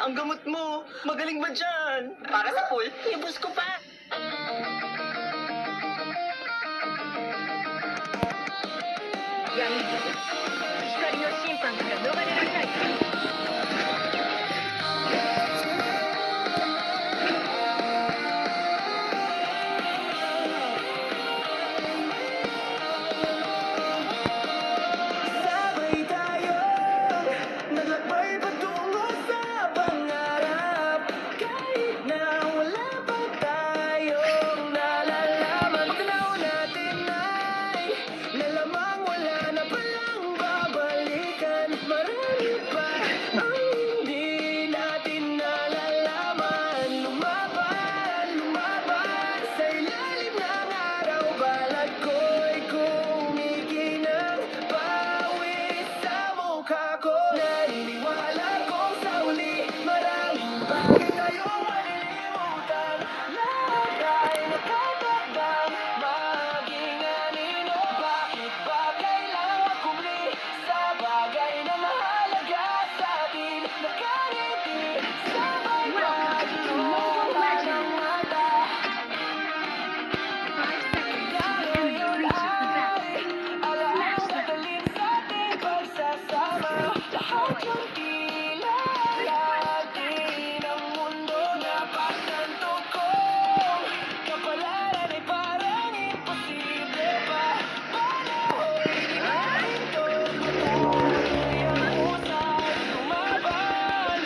Ang gamot mo, magaling ba dyan? Para sa pool, Ibus ko pa.闇光の審判から逃れられない。Sabay tayo, naglakbay patungo sa pangarap. Kahit na wala pa tayong nalalaman, pagtanaw natin ay nalamang wala na palang babalikan. Marami pa ang hindi natin nalalaman. Lumaban, lumaban sa ilalim ng araw. Balat ko'y kumikinang pawis sa mukha ko. Naniniwala kong sa uli maraming bagay tayong malilimutan. Lahat ay nakatakdang maging anino. Bakit ba kailangan kumli sa bagay na mahalaga sa atin? Nakangiti sabay pagluha ng mata. 5 seconds to begin the breach of the vest. Alaala sa talim sa ating pagsasama. Lahat ng tila natin ang mundo na pagtantong. Kapalaran ay parang imposible pa. Panahoy di natin to. Patuloy ang usay. Lumaban,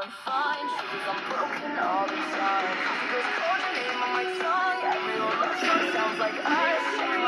I'm fine. Truth is I'm broken all the time. Girls call your name on my tongue. Every old love song sounds like us.